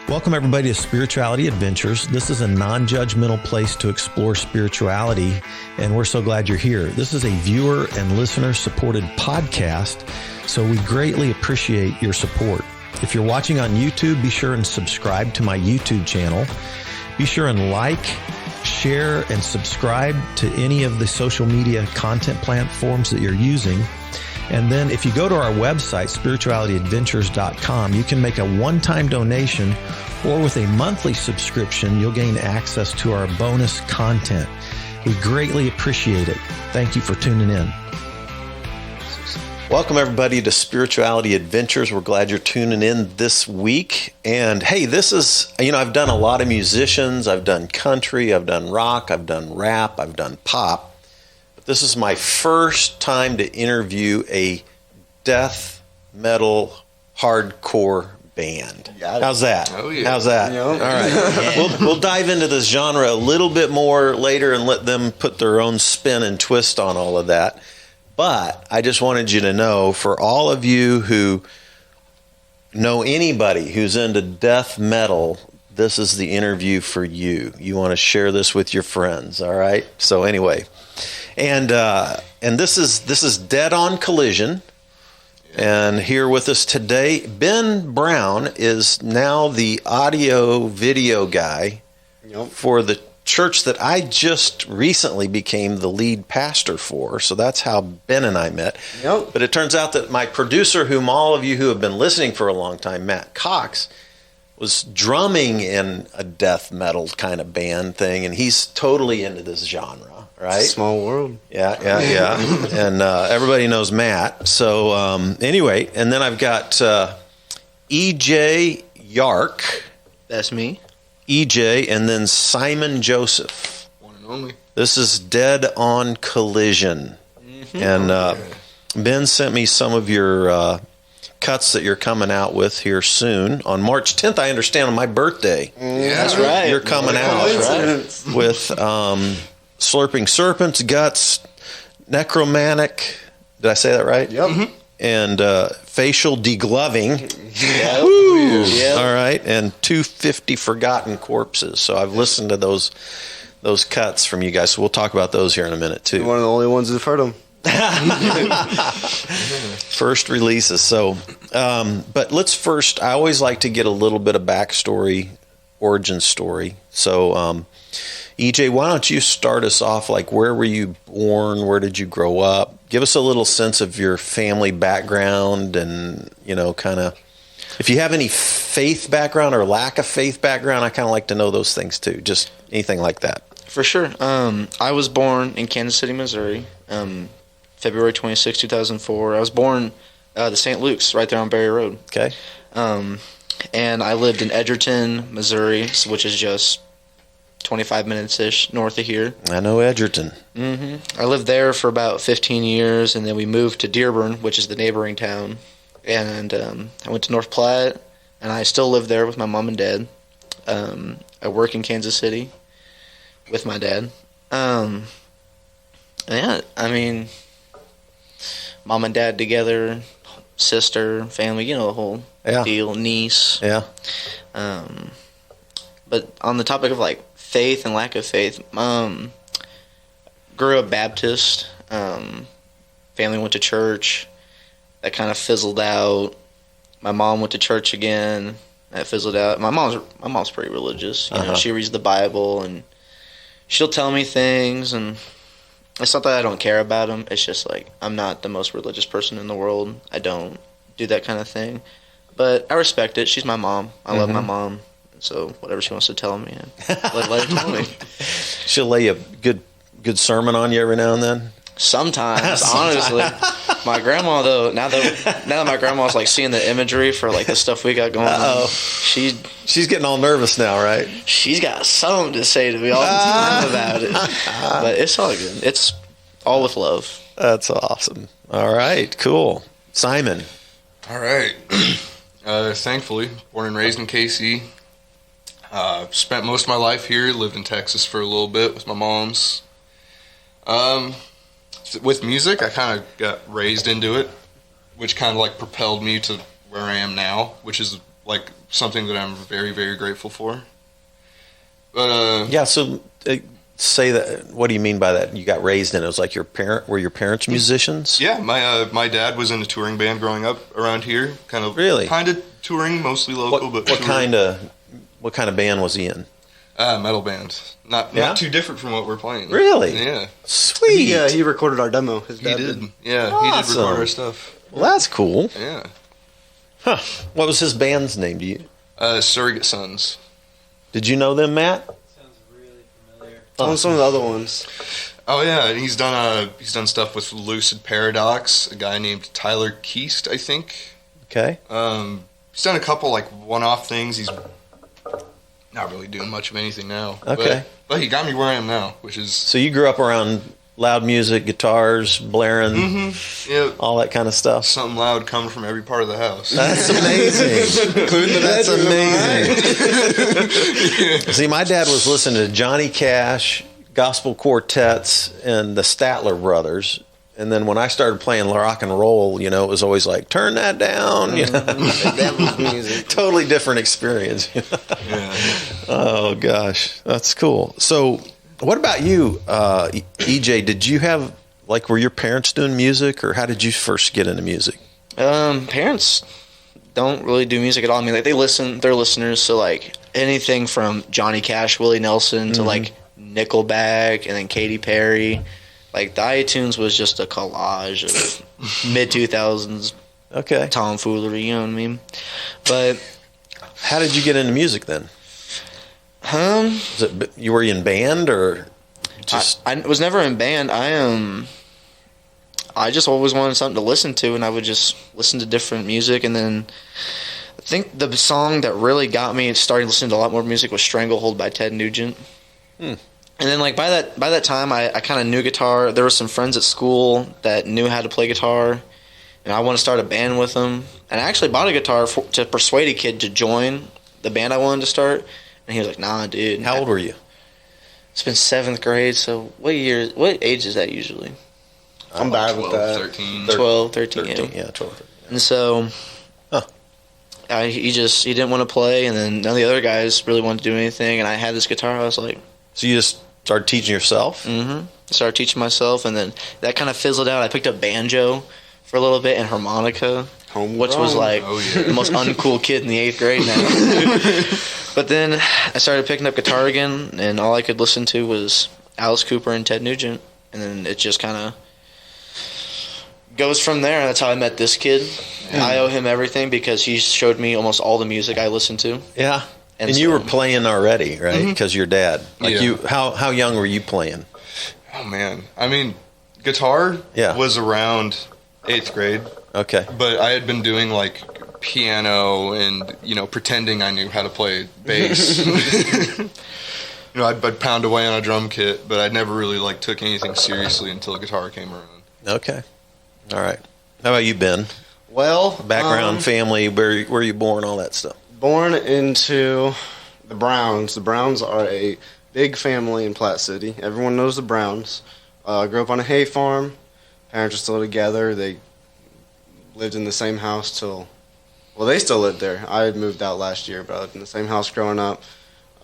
Welcome, everybody, to Spirituality Adventures. This is a non-judgmental place to explore spirituality, and we're so glad you're here. This is a viewer and listener-supported podcast, so we greatly appreciate your support. If you're watching on YouTube, be sure and subscribe to my YouTube channel. Be sure and like, share, and subscribe to any of the social media content platforms that you're using. And then if you go to our website, spiritualityadventures.com, you can make a one-time donation, or with a monthly subscription, you'll gain access to our bonus content. We greatly appreciate it. Thank you for tuning in. Welcome, everybody, to Spirituality Adventures. We're glad you're tuning in this week. And hey, this is, I've done a lot of musicians. I've done country, I've done rock, I've done rap, I've done pop. This is my first time to interview a death metal hardcore band. How's that? Oh, yeah. How's that? Yeah. All right. We'll dive into this genre a little bit more later and let them put their own spin and twist on all of that. But I just wanted you to know, for all of you who know anybody who's into death metal, this is the interview for you. You want to share this with your friends, all right? So anyway, and this is Dead on Collision, and here with us today, Ben Brown is now the audio video guy for the church that I just recently became the lead pastor for. So that's how Ben and I met. Yep. But it turns out that my producer, whom all of you who have been listening for a long time, Matt Cox, was drumming in a death metal kind of band thing, and he's totally into this genre, right? Small world. Yeah. And everybody knows Matt. So anyway, and then I've got E.J. Yark. That's me. E.J. and then Simon Joseph. One and only. This is Dead on Collision. Mm-hmm. And Ben sent me some of your cuts that you're coming out with here soon. On March 10th, I understand, on my birthday. Yeah, that's right. You're coming out with Slurping Serpents, Guts, Necromantic. Did I say that right? Yep. Mm-hmm. And Facial Degloving. Yep. All right. And 250 Forgotten Corpses. So I've listened to those cuts from you guys. So we'll talk about those here in a minute, too. You're one of the only ones who've heard them. First releases. So, but let's first, I always like to get a little bit of backstory, origin story. So, EJ, why don't you start us off? Like, where were you born? Where did you grow up? Give us a little sense of your family background and, kind of, if you have any faith background or lack of faith background, I kind of like to know those things too. Just anything like that. For sure. I was born in Kansas City, Missouri, February 26, 2004. I was born the St. Luke's right there on Berry Road. Okay. And I lived in Edgerton, Missouri, which is just 25 minutes-ish north of here. I know Edgerton. Mm-hmm. I lived there for about 15 years, and then we moved to Dearborn, which is the neighboring town. And I went to North Platte, and I still live there with my mom and dad. I work in Kansas City with my dad. Yeah, I mean, mom and dad together, sister, family, the whole deal, niece. Yeah. But on the topic of, like, faith and lack of faith, grew up Baptist. Family went to church. That kind of fizzled out. My mom went to church again. That fizzled out. My mom's pretty religious. You know, she reads the Bible, and she'll tell me things, and it's not that I don't care about them. It's just, like, I'm not the most religious person in the world. I don't do that kind of thing. But I respect it. She's my mom. I love my mom. So whatever she wants to tell me, let her tell me. She'll lay a good sermon on you every now and then? Sometimes. Honestly. My grandma, though, now that my grandma's, like, seeing the imagery for, like, the stuff we got going on, she's getting all nervous now, right? She's got something to say to me all the time about it. But it's all good. It's all with love. That's awesome. All right, cool. Simon. All right. Thankfully, born and raised in KC. Spent most of my life here, lived in Texas for a little bit with my mom's. With music, I kind of got raised into it, which kind of like propelled me to where I am now, which is like something that I'm very, very grateful for. But Yeah. So say that. What do you mean by that? You got raised in it. It was like were your parents musicians? yeah, my dad was in a touring band growing up around here, kind of touring, mostly local. What touring. What kind of band was he in? Metal band, not too different from what we're playing. Really? Yeah, Sweet. He recorded our demo. His he dad did. did. Yeah, he did Awesome. record our stuff. Well, that's cool. Yeah, Huh. What was his band's name? Do you? Surrogate Sons. Did you know them, Matt? Sounds really familiar. On some of the other ones. Oh yeah, he's done stuff with Lucid Paradox, a guy named Tyler Keast, I think. Okay. He's done a couple like one-off things. He's not really doing much of anything now. Okay. But he got me where I am now, which is So you grew up around loud music, guitars, blaring, yeah, all that kind of stuff. something loud coming from every part of the house. That's amazing. Including the That's bedroom. amazing. See, my dad was listening to Johnny Cash, gospel quartets, and the Statler Brothers. And then when I started playing rock and roll, it was always like, turn that down. That was music. Totally different experience. Yeah. Oh, gosh. That's cool. So what about you, EJ? Did you have, were your parents doing music, or how did you first get into music? Parents don't really do music at all. I mean, they're listeners, so anything from Johnny Cash, Willie Nelson to Nickelback, and then Katy Perry. The iTunes was just a collage of mid 2000s Okay. tomfoolery, you know what I mean? But How did you get into music then? Was it, you were in band or just? I was never in band. I just always wanted something to listen to, and I would just listen to different music. And then I think the song that really got me starting listening to a lot more music was "Stranglehold" by Ted Nugent. And then by that time, I kind of knew guitar. There were some friends at school that knew how to play guitar, and I wanted to start a band with them. And I actually bought a guitar to persuade a kid to join the band I wanted to start. And he was like, "Nah, dude." How old were you? It's been 7th grade, so what age is that usually? I'm bad with 12, that. 13. 12, 13, 13, yeah. yeah, 12. And so he didn't want to play, and then none of the other guys really wanted to do anything, and I had this guitar. I was like, So you just started teaching yourself? I started teaching myself, and then that kind of fizzled out. I picked up banjo for a little bit and harmonica, which was the most uncool kid in the 8th grade now. But then I started picking up guitar again, and all I could listen to was Alice Cooper and Ted Nugent, and then it just kind of goes from there. That's how I met this kid. I owe him everything because he showed me almost all the music I listened to. Yeah. And you so- were playing already, right? Because your dad. Yeah. How young were you playing? Oh man, I mean, guitar was around 8th grade, Okay. but I had been doing piano and pretending I knew how to play bass. I'd pound away on a drum kit, but I never really took anything seriously until guitar came around. Okay. All right. How about you, Ben? Well, Background, family, where were you born, all that stuff? born into the Browns. The Browns are a big family in Platte City. Everyone knows the Browns. Grew up on a hay farm. Parents are still together. They lived in the same house till... Well, they still lived there. I had moved out last year, but I lived in the same house growing up.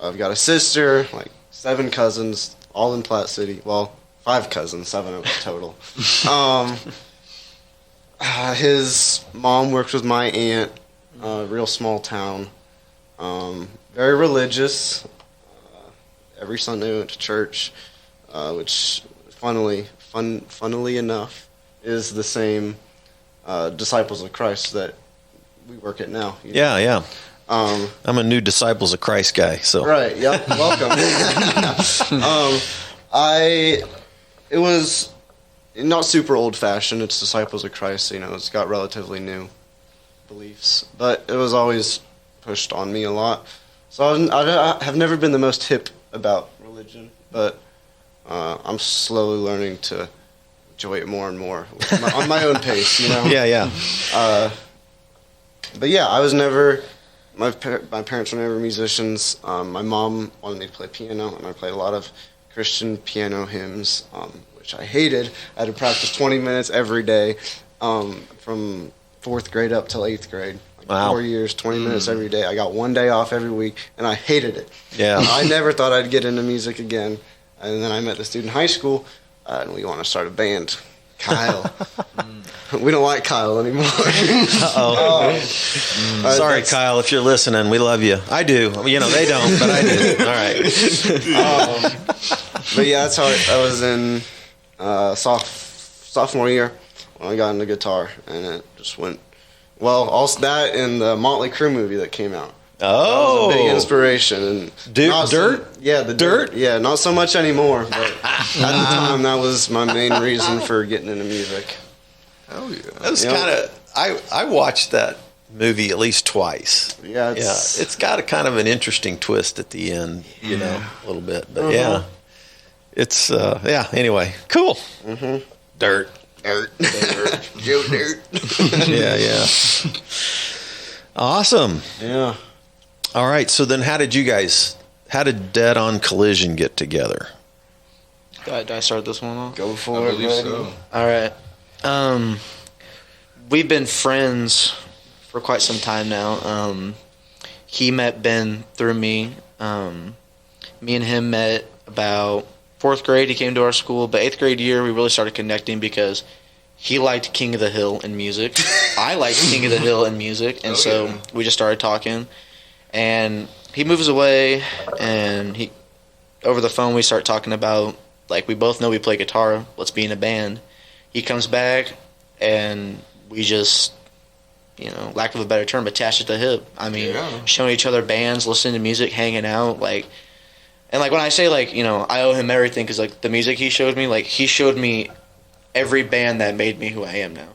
I've got a sister, 7 cousins, all in Platte City. Well, 5 cousins, 7 of them total. His mom works with my aunt, real small town. Very religious. Every Sunday we went to church, which, funnily enough, is the same Disciples of Christ that we work at now. You know? Yeah. I'm a new Disciples of Christ guy, so. Right, yep, welcome. It was not super old-fashioned. It's Disciples of Christ, it's got relatively new beliefs. But it was always pushed on me a lot. So I have never been the most hip about religion, but I'm slowly learning to enjoy it more and more on my own pace, Yeah. But yeah, I was never... My parents were never musicians. My mom wanted me to play piano, and I played a lot of Christian piano hymns, which I hated. I had to practice 20 minutes every day from 4th grade up till 8th grade. Wow. 4 years, 20 minutes every day. I got 1 day off every week, and I hated it. Yeah. I never thought I'd get into music again. And then I met this dude in high school, and we want to start a band. Kyle. We don't like Kyle anymore. Uh-oh. Sorry, Kyle, if you're listening, we love you. I do. You know, they don't, but I do. All right. But yeah, that's how I was in sophomore year when I got into guitar, and it just went well. Also, that and the Motley Crue movie that came out. Oh. Big inspiration. And not Dirt? Yeah, the Dirt? Yeah, not so much anymore. But at the time, that was my main reason for getting into music. Hell yeah. That was Yep. kind of, I watched that movie at least twice. Yeah, It's got a kind of an interesting twist at the end, you know, a little bit. But yeah, it's, anyway, cool. Mm-hmm. Dirt. Joe Dirt. Yeah. Awesome. Yeah. All right. So then how did Dead on Collision get together? Did I start this one off? Go I for it, believe buddy. so. All right. We've been friends for quite some time now. He met Ben through me. Me and him met about 4th grade. He came to our school, but 8th grade year we really started connecting because he liked King of the Hill in music. I liked King of the Hill in music, and so we just started talking. And he moves away, and over the phone we start talking about, like, we both know we play guitar. Let's be in a band. He comes back, and we just, lack of a better term, attached at the hip. I mean, showing each other bands, listening to music, hanging out, like. And, like, when I say, like, I owe him everything because, like, the music he showed me, like, he showed me every band that made me who I am now.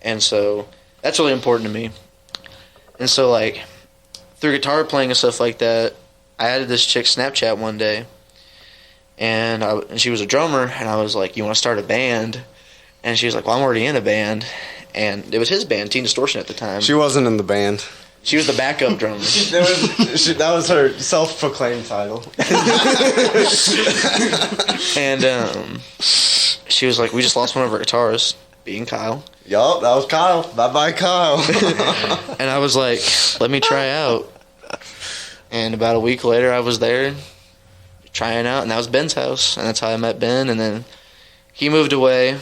And so that's really important to me. And so, like, through guitar playing and stuff like that, I added this chick Snapchat one day. And she was a drummer, and I was like, you want to start a band? And she was like, well, I'm already in a band. And it was his band, Teen Distortion at the time. She wasn't in the band. She was the backup drummer. That was her self-proclaimed title. And she was like, we just lost one of our guitarists, being Kyle. Yup, that was Kyle. Bye-bye, Kyle. And I was like, let me try out. And about a week later, I was there trying out, and that was Ben's house. And that's how I met Ben. And then he moved away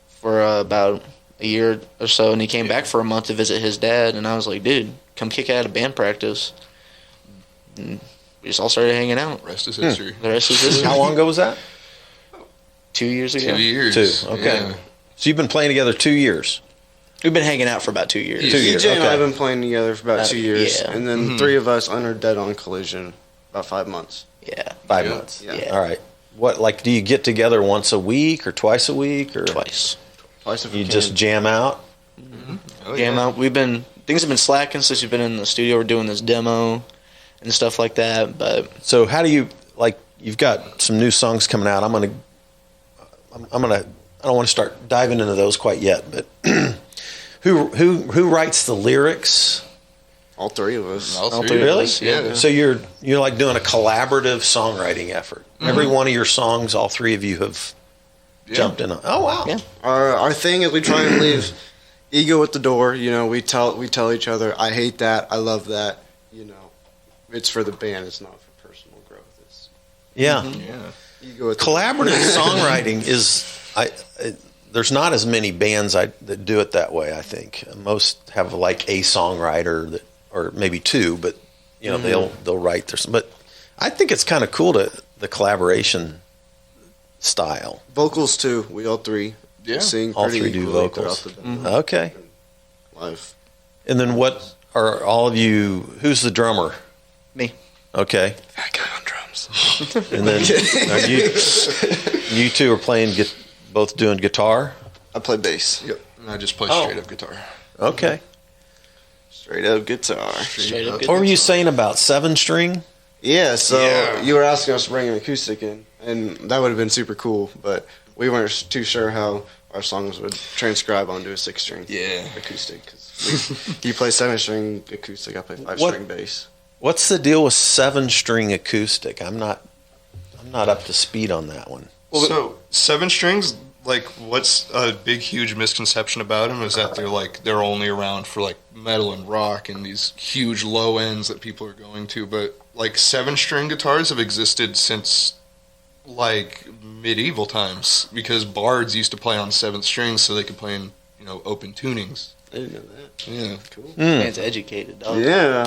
for about a year or so, and he came back for a month to visit his dad. And I was like, dude, come kick out of band practice. And we just all started hanging out. Rest is history. The rest is history. How long ago was that? 2 years ago. 2 years. 2. Okay. Yeah. So you've been playing together 2 years. We've been hanging out for about 2 years. 2 years. EJ and I Okay. have been playing together for about 2 years. yeah. And then 3 of us under Dead on Collision about 5 months. Yeah, 5 Yeah. months. Yeah. All right. What, like, do you get together once a week or twice a week, or twice. Twice if we you can. just jam out? Oh, Jam yeah. out. Things have been slacking since we've been in the studio. We're doing this demo and stuff like that. But So how do you, like, you've got some new songs coming out. I don't want to start diving into those quite yet, but who writes the lyrics? All 3 of us. All All three three of of Really? us, Yeah. So you're like doing a collaborative songwriting effort. Every one of your songs, all 3 of you have Yeah. jumped in on. Oh wow. Yeah. Our thing is we try and leave ego at the door. We tell each other, I hate that, I love that. It's for the band. It's not for personal growth. It's Yeah. Yeah. ego at the Collaborative songwriting is there's not as many bands that do it that way. I think most have like a songwriter that, or maybe 2, but they'll write their. But I think it's kind of cool the collaboration style. vocals too. We all 3 Yeah. sing. All pretty 3 do equally vocals. throughout the band. Okay. Live. And then what are all of you? Who's the drummer? Me. Okay. That guy on drums. And then are you 2 are playing, both doing guitar. I play bass. Yep. And I just play Oh. straight up guitar. Okay. Straight up guitar. Straight up. What were you saying about 7-string? Yeah, so Yeah. you were asking us to bring an acoustic in, and that would have been super cool, but we weren't too sure how our songs would transcribe onto a 6-string Yeah. acoustic. Cause you play 7-string acoustic, I play 5-string bass. What's the deal with 7-string acoustic? I'm not up to speed on that one. So 7 strings, like what's a big huge misconception about them is that they're only around for like metal and rock and these huge low ends that people are going to, but like 7-string guitars have existed since like medieval times because bards used to play on 7th strings so they could play in open tunings. I didn't know that. Yeah. Cool. Man's educated, dog. Yeah.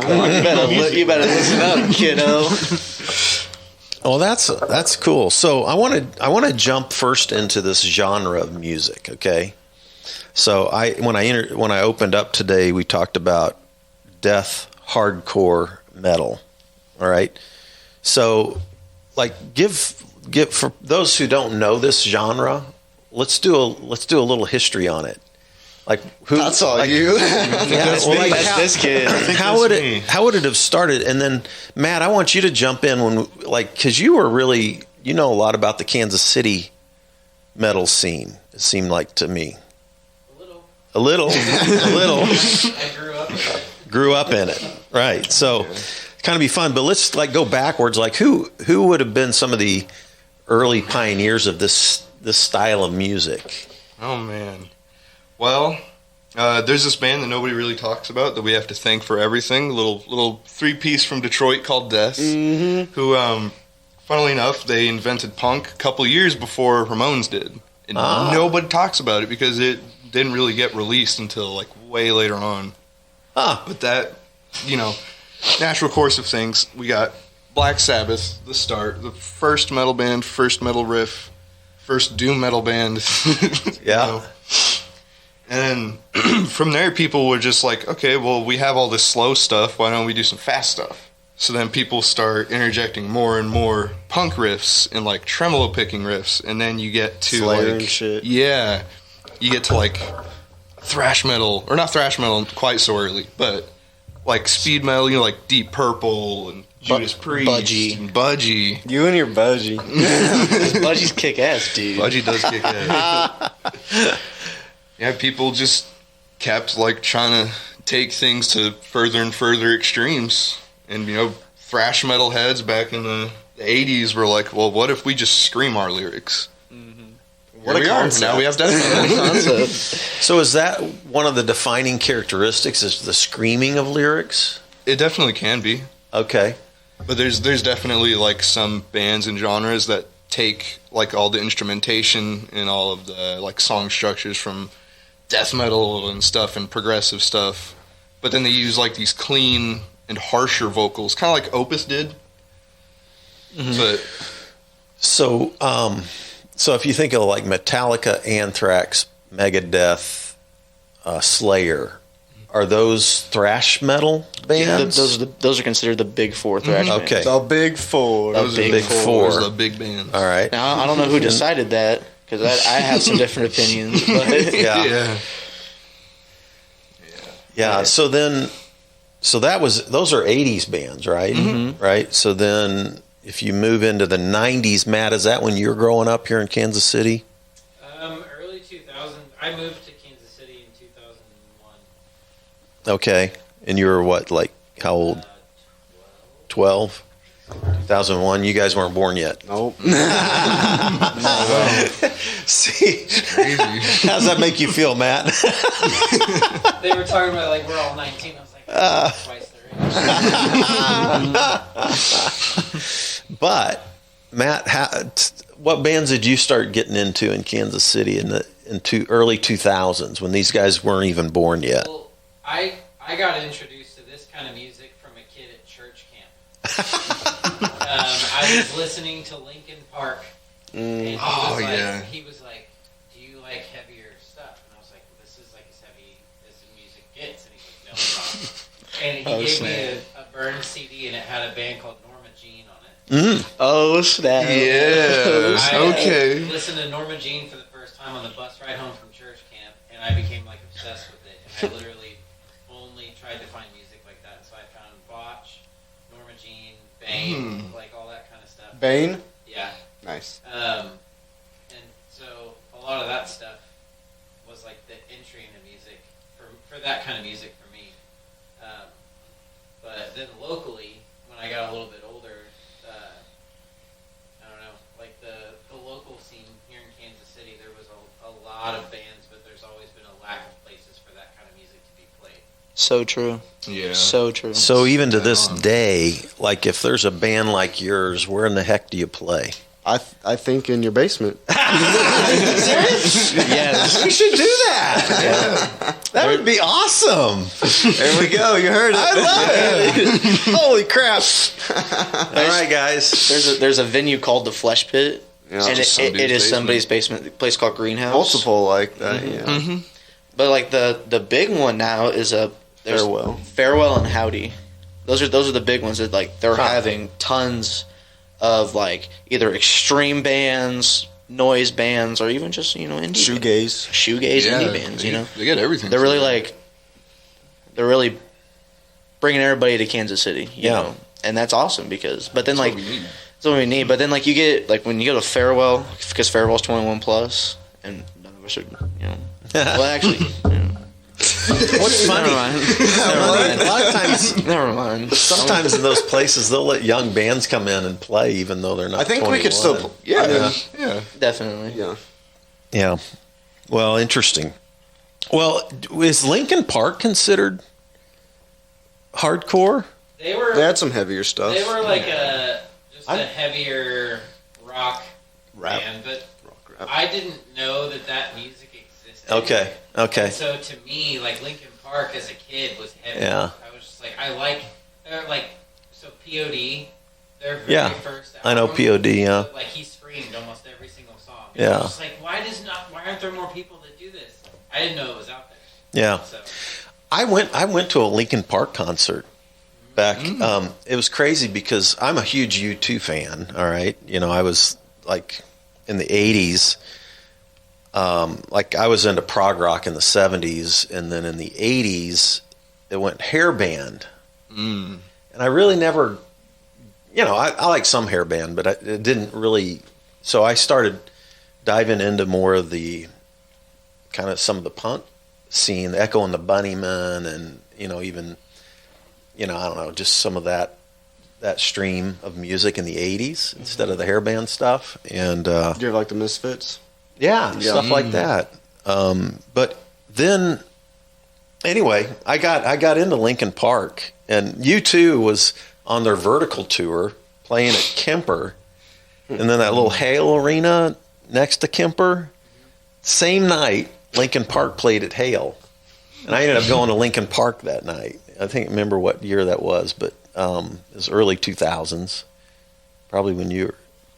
You better listen up, kiddo. Oh, that's cool. So I want to jump first into this genre of music. Okay. So when I opened up today, we talked about death, hardcore, metal. All right. So, like, give for those who don't know this genre, let's do a little history on it. Like, who? That's all you. Yeah, well, like, That's this kid. how would it have started? And then Matt, I want you to jump in because you were really a lot about the Kansas City metal scene. It seemed like to me a little. I grew up in it. Grew up in it, right? So kind of be fun. But let's go backwards. Like who would have been some of the early pioneers of this style of music? Oh man. Well, there's this band that nobody really talks about that we have to thank for everything. Little 3-piece from Detroit called Death, who, funnily enough, they invented punk a couple years before Ramones did, and nobody talks about it because it didn't really get released until like way later on. But that, natural course of things, we got Black Sabbath, the start, the first metal band, first metal riff, first doom metal band. Yeah. And then from there, people were just like, okay, well, we have all this slow stuff. Why don't we do some fast stuff? So then people start interjecting more and more punk riffs and like tremolo picking riffs. And then you get to Slayer like, and shit. yeah, you get to like thrash metal, or not thrash metal quite so early, but like speed metal, like Deep Purple and Judas Priest. Budgie. And Budgie. You and your budgie. Budgie's kick ass, dude. Budgie does kick ass. Yeah, people just kept like trying to take things to further and further extremes. And thrash metal heads back in the 80s were like, well, what if we just scream our lyrics? What a Here we are. concept. Now we have death metal. Concept. So is that one of the defining characteristics? Is the screaming of lyrics? It definitely can be. Okay. But there's definitely like some bands and genres that take like all the instrumentation and all of the like song structures from death metal and stuff and progressive stuff, but then they use like these clean and harsher vocals, kind of like Opus did. But So, so if you think of like Metallica, Anthrax, Megadeth, Slayer, are those thrash metal bands? Those are considered the big four thrash bands. Okay. The big four. Those are the big four. Those are the big bands. All right. Now I don't know who decided that because I have some different opinions. But Yeah. Yeah. So those are 80s bands, right? Right. So then if you move into the 90s, Matt, is that when you're growing up here in Kansas City? Early 2000. I moved to Kansas City in 2001. Okay. And you were what, like how old? 12? 2001. You guys weren't born yet. Nope. See, Crazy. how does that make you feel, Matt? They were talking about like we're all 19. I was like twice their age. But Matt, what bands did you start getting into in Kansas City in the early 2000s when these guys weren't even born yet? Well, I got introduced to this kind of music from a kid at church camp. I was listening to Linkin Park, and he was like, "Do you like heavier stuff?" And I was like, "This is like as heavy as the music gets." And he's like, "No, it's not." And he gave me a burned CD, and it had a band called Norma Jean on it. oh snap! Yeah. I Okay. listened to Norma Jean for the first time on the bus ride home from church camp, and I became like obsessed with it. And I literally only tried to find music like that. So I found Botch, Norma Jean, Bane, like all that kind of stuff. Bane? Yeah. Nice. And so a lot of that stuff was like the entry into music for that kind of music for me. But then locally, when I got a little bit older, I don't know, like the local scene here in Kansas City, there was So true. Yeah. So true. So even to this day, like if there's a band like yours, where in the heck do you play? I think in your basement. Yes. We should do that. That would be awesome. There we go. You heard it. I love it. Holy crap. All right, guys. There's a venue called the Flesh Pit, Yeah. and Just it is somebody's somebody's basement. A place called Greenhouse. Multiple like that. Yeah. But like the big one now is there's Farewell and Howdy. Those are the big ones that like they're having tons of like either extreme bands, noise bands, or even just indie Shoegaze. indie bands. They get everything. They're really they're really bringing everybody to Kansas City. You know? And that's awesome because but then That's like what we need. that's what we need. But then like you get like when you go to Farewell because Farewell's 21 plus and none of us are well actually. What's funny? A lot of times, Never mind. sometimes in those places, they'll let young bands come in and play, even though they're not. I think 21. we could still. Yeah. Definitely. Yeah. Yeah. Well, interesting. Well, is Linkin Park considered hardcore? They had some heavier stuff. They were like a heavier rock Rap. band, but Rap. I didn't know that music existed. Okay. And so to me, like Linkin Park as a kid was heavy. Yeah. I was just like, they're like, so POD, their very Yeah. first album. I know POD. Yeah. Like he screamed almost every single song. Yeah. I was just like, why aren't there more people that do this? I didn't know it was out there. Yeah. So I went to a Linkin Park concert back. It was crazy because I'm a huge U2 fan. All right, I was like in the '80s. Like I was into prog rock in the '70s, and then in the '80s it went hair band. And I really never, I like some hair band, but it didn't really. So I started diving into more of the kind of some of the punk scene, the Echo and the Bunnymen, and even I don't know, just some of that stream of music in the '80s instead of the hairband stuff, and Do you have like the Misfits? stuff like that. But then, anyway, I got into Linkin Park, and U2 was on their Vertical tour playing at Kemper, and then that little Hale Arena next to Kemper. Same night, Linkin Park played at Hale, and I ended up going to Linkin Park that night. I think remember what year that was, but it was early 2000s, probably when you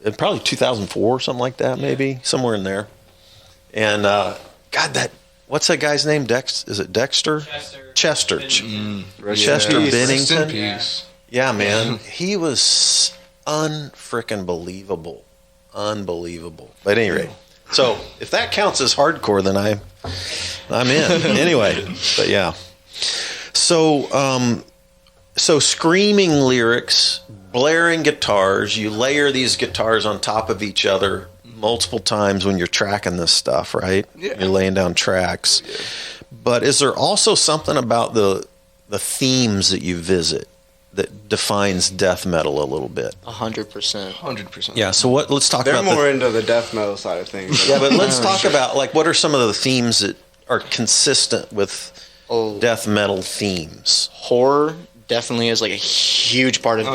were, probably 2004, something like that, maybe somewhere in there. And what's that guy's name? Is it Dexter? Chester. Chester Bennington. Peace. Yeah, man, he was unfrickin' believable, unbelievable. But at any rate, so if that counts as hardcore, then I'm in anyway. But yeah, so screaming lyrics, blaring guitars. You layer these guitars on top of each other multiple times when you're tracking this stuff, right? Yeah. You're laying down tracks. Yeah. But is there also something about the themes that you visit that defines death metal a little bit? 100%. 100%. Yeah. So let's talk They're about more into the death metal side of things. Yeah, but let's talk about like what are some of the themes that are consistent with death metal themes? Horror definitely is like a huge part of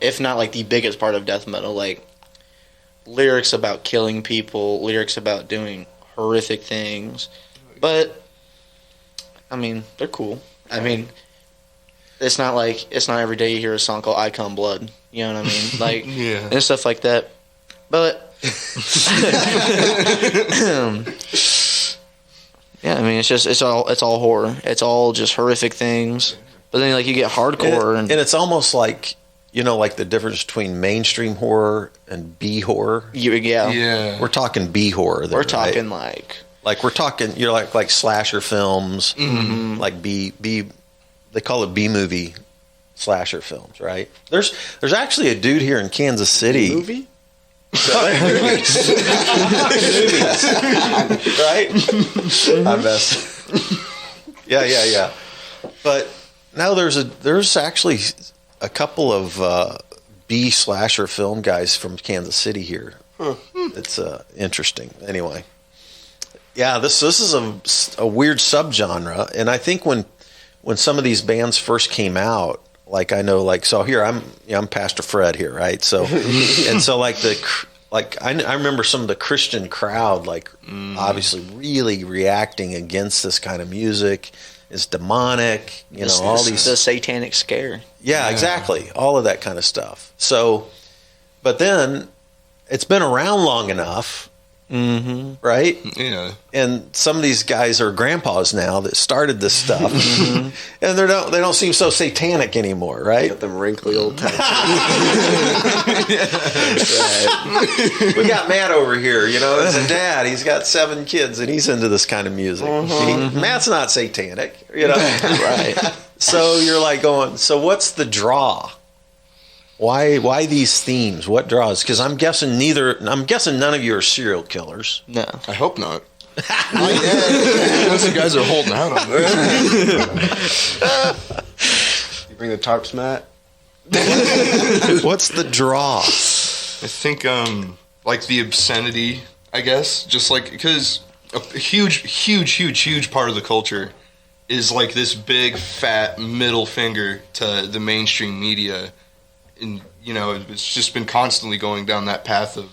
if not like the biggest part of death metal. Like lyrics about killing people, lyrics about doing horrific things. But I mean, they're cool. I mean, it's not every day you hear a song called "I Come Blood." You know what I mean? Like and stuff like that. But yeah, I mean, it's all horror. It's all just horrific things. But then like you get hardcore and it's almost like like the difference between mainstream horror and B horror. Yeah. We're talking B horror. There, we're talking right? like we're talking. You're like slasher films, like B. They call it B movie slasher films, right? There's actually a dude here in Kansas City. Movie? Right? I best. Yeah. But now there's actually a couple of B slasher film guys from Kansas City here. It's interesting. Anyway, yeah, this is a weird subgenre, and I think when when some of these bands first came out, like I know, like, so here I'm Pastor Fred here, right? So and so like I remember some of the Christian crowd, like obviously really reacting against this kind of music. It's demonic, all these, the satanic scare. Yeah, exactly, all of that kind of stuff. So, but then it's been around long enough. Right? Yeah. And some of these guys are grandpas now that started this stuff, and they don't seem so satanic anymore, right? Got them wrinkly old tattoos. Right. We got Matt over here, as a dad. He's got 7 kids, and he's into this kind of music. Matt's not satanic, Right. So you're like going, so what's the draw? Why these themes? What draws? Because I'm guessing none of you are serial killers. No. I hope not. Those guys are holding out on this. You bring the tarps, Matt? What's the draw? I think like the obscenity, I guess, just like because a huge part of the culture is like this big fat middle finger to the mainstream media. And it's just been constantly going down that path of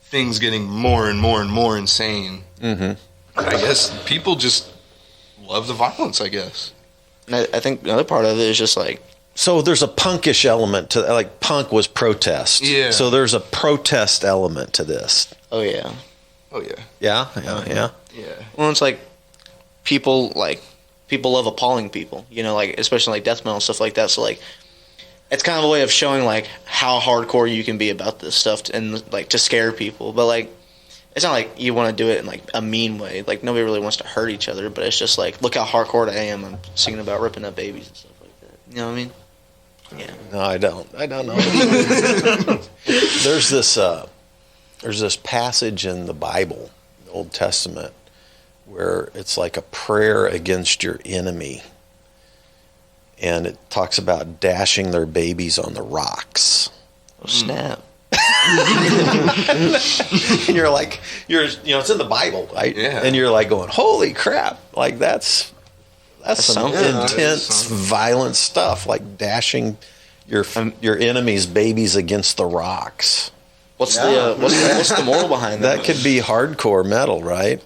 things getting more and more and more insane. I guess people just love the violence, I guess. And I think another part of it is just like, so there's a punkish element to, like, punk was protest. Yeah. So there's a protest element to this. oh yeah. Yeah. Well, it's like people love appalling people, like especially like death metal and stuff like that. So like, it's kind of a way of showing like how hardcore you can be about this stuff and like to scare people. But like, it's not like you want to do it in like a mean way. Like nobody really wants to hurt each other, but it's just like, look how hardcore I am. I'm singing about ripping up babies and stuff like that. You know what I mean? Yeah. No, I don't know. There's this passage in the Bible, the Old Testament, where it's like a prayer against your enemy. And it talks about dashing their babies on the rocks. Oh, snap. And you're like, it's in the Bible, right? Yeah. And you're like going, holy crap. Like that's some intense, violent stuff, like dashing your enemy's babies against the rocks. What's the moral behind that? That could be hardcore metal, right?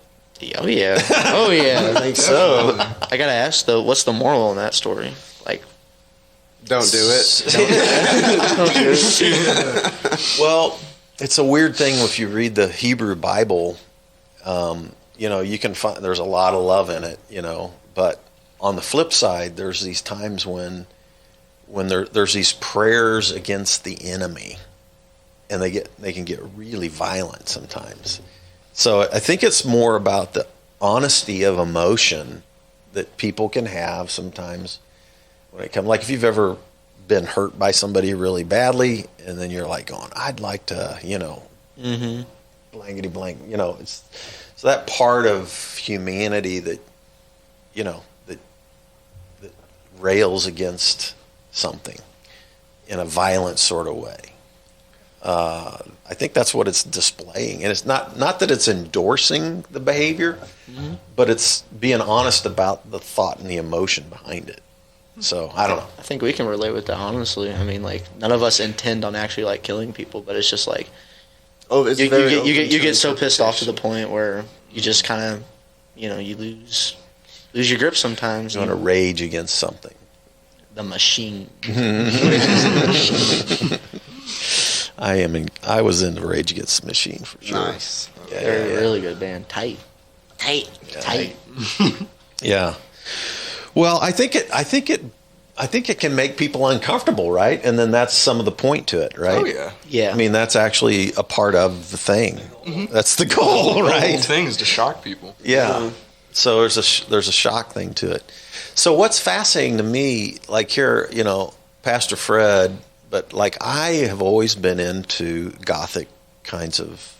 Oh yeah. I think so. I gotta ask though, what's the moral in that story? Like, Don't do it. Well, it's a weird thing if you read the Hebrew Bible. You can find there's a lot of love in it, but on the flip side, there's these times when there's these prayers against the enemy, and they can get really violent sometimes. So I think it's more about the honesty of emotion that people can have sometimes when it comes. Like if you've ever been hurt by somebody really badly, and then you're like going, I'd like to, blankety blank, it's so that part of humanity that, that rails against something in a violent sort of way. I think that's what it's displaying, and it's not that it's endorsing the behavior, but it's being honest about the thought and the emotion behind it. So I don't know. I think we can relate with that, honestly. I mean, like, none of us intend on actually like killing people, but it's just like, you get so pissed off to the point where you just kind of, you lose your grip sometimes. You want to rage against something. The machine. I was in Rage Against the Machine for sure. Nice. They're a really good band. Tight. Yeah. Well, I think it can make people uncomfortable, right? And then that's some of the point to it, right? Oh yeah. Yeah. I mean, that's actually a part of the thing. That's the goal, The right? whole thing is to shock people. Yeah. So there's a shock thing to it. So what's fascinating to me, like here, Pastor Fred, but like I have always been into gothic kinds of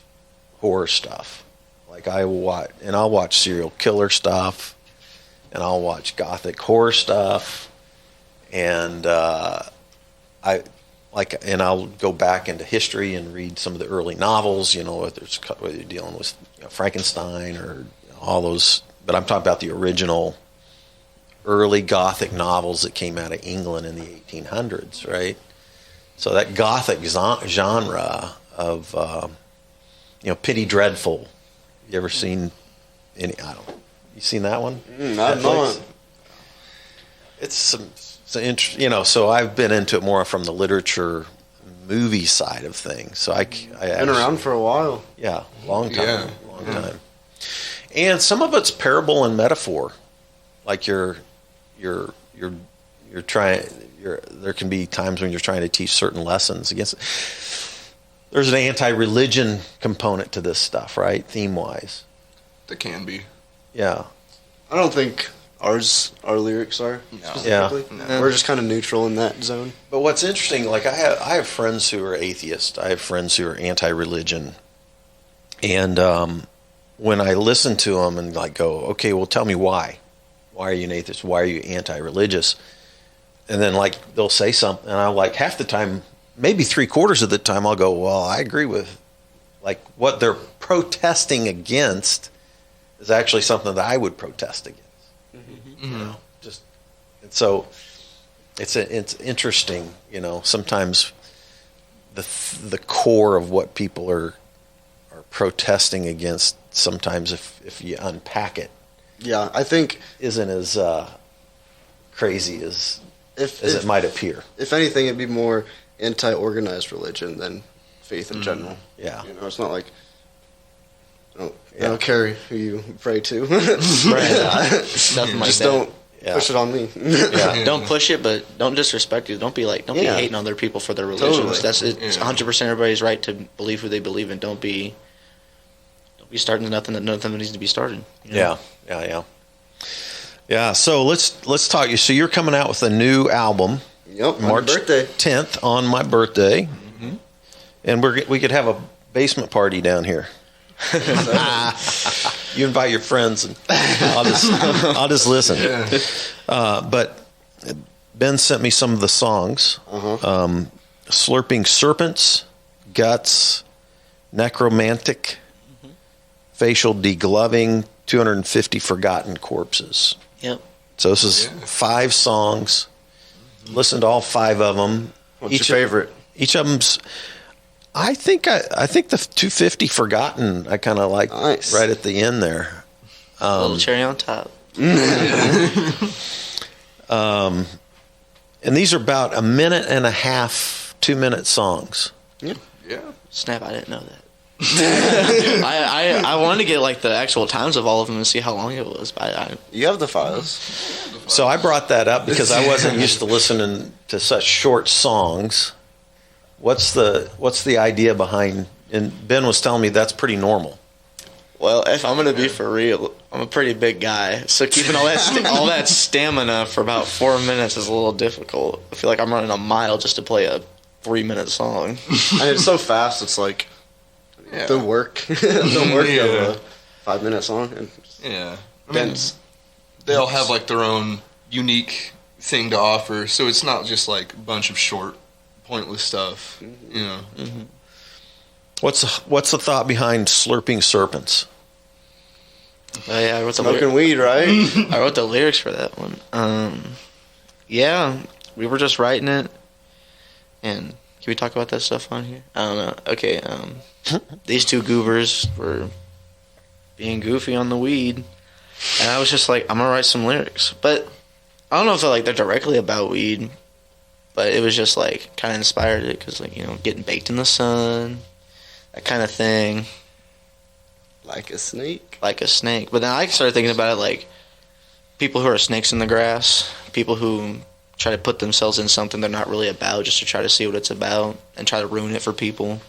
horror stuff. Like I'll watch serial killer stuff, and I'll watch gothic horror stuff, and I'll go back into history and read some of the early novels. Whether you're dealing with Frankenstein or all those, but I'm talking about the original early Gothic novels that came out of England in the 1800s, right? So that Gothic genre of, Penny Dreadful. You ever seen any? I don't know. You seen that one? Not. It's interesting, so I've been into it more from the literature movie side of things. So I been around for a while. Yeah, long time. And some of it's parable and metaphor. Like you're trying. There can be times when you're trying to teach certain lessons against. There's an anti-religion component to this stuff, right? Theme-wise. There can be. Yeah. I don't think our lyrics are specifically. Yeah. We're just kind of neutral in that zone. But what's interesting, like I have friends who are atheists. I have friends who are anti-religion, and when I listen to them and like go, okay, well, tell me why. Why are you an atheist? Why are you anti-religious? And then like they'll say something, and I'm like half the time, maybe 3/4 of the time, I'll go, well, I agree with like what they're protesting against is actually something that I would protest against. Mm-hmm. And so it's interesting, sometimes the core of what people are protesting against, sometimes if you unpack it, Yeah, I think isn't as crazy as it might appear. If anything, it'd be more anti-organized religion than faith in general. Yeah. It's not like I don't care who you pray to. Nothing like Just that. don't push it on me. Yeah. Don't push it, but don't disrespect it. Don't be hating on other people for their religions. Totally. It's 100% everybody's right to believe who they believe in. Don't be starting nothing that needs to be started. Yeah. So let's talk. So you're coming out with a new album. Yep, March my birthday. 10th on my birthday, and we could have a basement party down here. You invite your friends, and I'll just listen. But Ben sent me some of the songs: "Slurping Serpents," "Guts," "Necromantic," "Facial Degloving," 250 Forgotten Corpses. Yep. So this is 5 songs. Listen to all 5 of them. What's your favorite? Each of them's. I think the 250 Forgotten I kind of like Nice. right at the end there. A little cherry on top. And these are about a minute and a half, 2-minute songs. Yeah. Snap! I didn't know that. I wanted to get like the actual times of all of them and see how long it was. But You have the files. So I brought that up because I wasn't used to listening to such short songs. What's the idea behind? And Ben was telling me that's pretty normal. Well, if I'm gonna be for real, I'm a pretty big guy, so keeping all that stamina for about 4 minutes is a little difficult. I feel like I'm running a mile just to play a 3-minute song. And it's so fast, it's like the work of a 5-minute song. And Yeah. I mean, they all have like their own unique thing to offer, so it's not just like a bunch of short, pointless stuff. What's the thought behind Slurping Serpents? Yeah, I wrote the smoking weed, right? I wrote the lyrics for that one. Yeah, we were just writing it, and can we talk about that stuff on here? I don't know. Okay, these 2 goobers were being goofy on the weed, and I was just like, I'm gonna write some lyrics, but I don't know if they're directly about weed, but it was just like kind of inspired it because getting baked in the sun, that kind of thing. Like a snake. Like a snake. But then I started thinking about it like people who are snakes in the grass, people who try to put themselves in something they're not really about just to try to see what it's about and try to ruin it for people.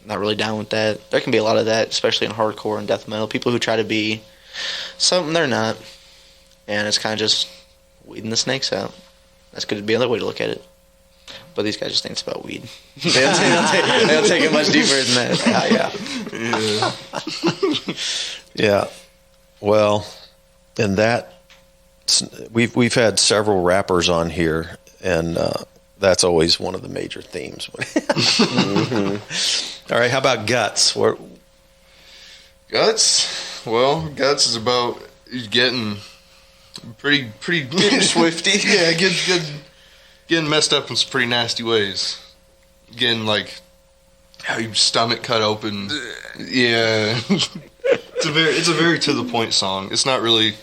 Not really down with that. There can be a lot of that, especially in hardcore and death metal. People who try to be something they're not. And it's kind of just weeding the snakes out. That's going to be another way to look at it. But these guys just think it's about weed. They don't take it much deeper than that. Yeah. Well, and that we've had several rappers on here, and that's always one of the major themes. All right, how about Guts? Guts? Well, Guts is about getting pretty Swifty. Yeah, getting messed up in some pretty nasty ways. Getting like how your stomach cut open. Yeah, it's a very to the point song. It's not really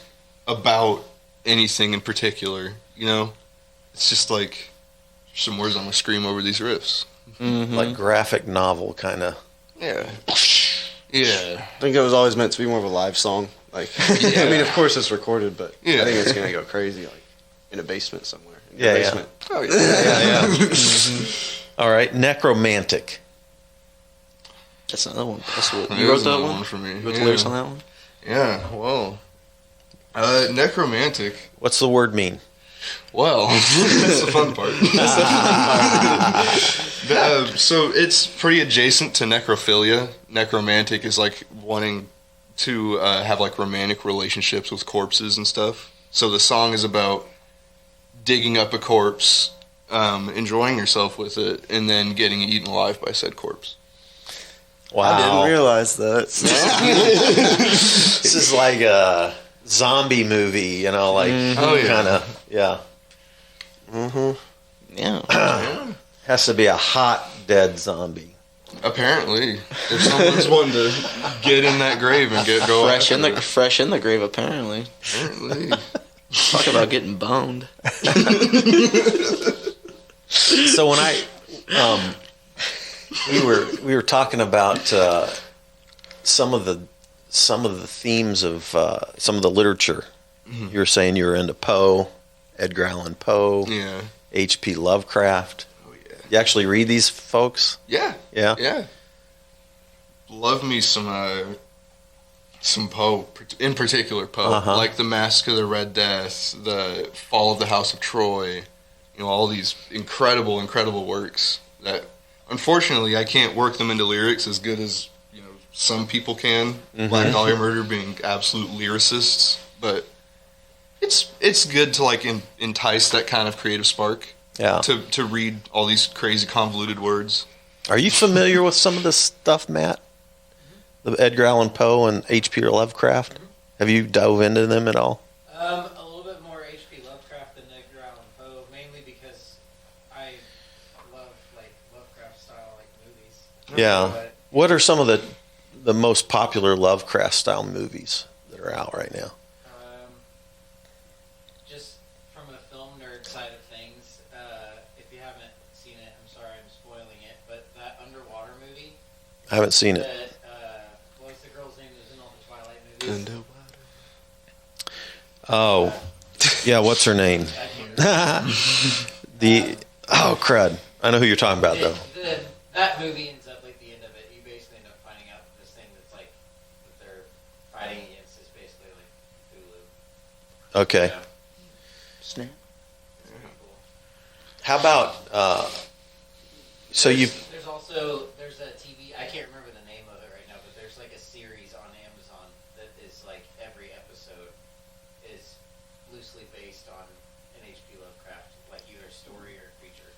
about anything in particular, you know. It's just like some words I'm gonna scream over these riffs. Mm-hmm. Like graphic novel kind of. Yeah, yeah. I think it was always meant to be more of a live song. Like, I mean, of course it's recorded, but Yeah. I think it's gonna go crazy, like in a basement somewhere. In your Yeah, yeah. basement. Oh yeah. All right, necromantic. That's another one. That's what It you wrote was that another one. for me. You wrote the Yeah. lyrics on that one. Yeah. Well, necromantic. What's the word mean? Well, that's the fun part. So it's pretty adjacent to necrophilia. Necromantic is like wanting to have like romantic relationships with corpses and stuff. So the song is about digging up a corpse, enjoying yourself with it, and then getting eaten alive by said corpse. Wow. I didn't realize that. This is like a zombie movie, you know, like Oh, yeah. kind of, yeah. Yeah. Has to be a hot, dead zombie. Apparently, if someone's wanting to get in that grave and go fresh in after the it, fresh in the grave. Apparently, apparently. talk about getting boned. So when we were talking about some of the themes of some of the literature. You were saying you were into Poe, Edgar Allan Poe, Yeah. H.P. Lovecraft. Oh yeah. You actually read these folks? Yeah. Yeah. Yeah. Love me some Poe, in particular Poe, Uh-huh. like The Mask of the Red Death, The Fall of the House of Troy, you know, all these incredible, incredible works that, unfortunately, I can't work them into lyrics as good as, you know, some people can. Black Dahlia Murder being absolute lyricists, but it's good to like entice that kind of creative spark Yeah. to read all these crazy convoluted words. Are you familiar with some of this stuff, Matt? The Edgar Allan Poe and H.P. Lovecraft? Have you dove into them at all? A little bit more H.P. Lovecraft than Edgar Allan Poe, mainly because I love like Lovecraft style like movies. Yeah. But What are some of the most popular Lovecraft style movies that are out right now? just from a film nerd side of things, if you haven't seen it, I'm sorry I'm spoiling it, but that underwater movie I haven't seen it. that what was the girl's name that was in all the Twilight movies? Oh, yeah. What's her name? I can't remember. Crud. I know who you're talking about though. That movie ends up like the end of it. You basically end up finding out this thing that's like that they're fighting against is basically like Cthulhu. Okay. Yeah, Snap. it's pretty cool. How about? So you. There's a TV. I can't remember the name of it right now, but there's like a series on Amazon that is like every episode is loosely based on an H.P. Lovecraft, like either story or creature.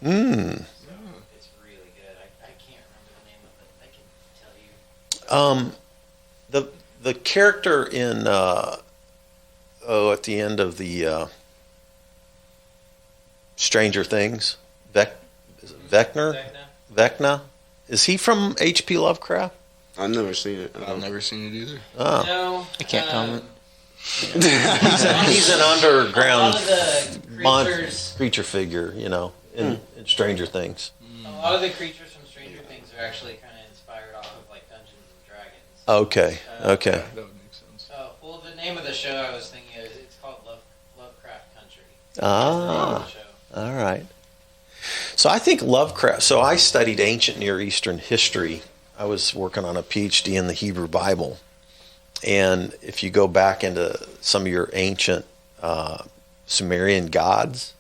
Mm. So it's really good. I can't remember the name of it. I can tell you. The character in at the end of the Stranger Things, is it Vecna? Vecna, is he from H.P. Lovecraft? I've never seen it. I've never seen it either. Oh, No, I can't comment. he's an underground A lot of the creatures, creature figure, you know, in Stranger Things. a lot of the creatures from Stranger Things are actually kind of inspired off of like Dungeons and Dragons. Okay, okay. That would make sense. Well, the name of the show I was thinking is it's called Lovecraft Country. Ah. That's the name of the show. All right. So I think Lovecraft. So I studied ancient Near Eastern history. I was working on a PhD in the Hebrew Bible, and if you go back into some of your ancient Sumerian gods,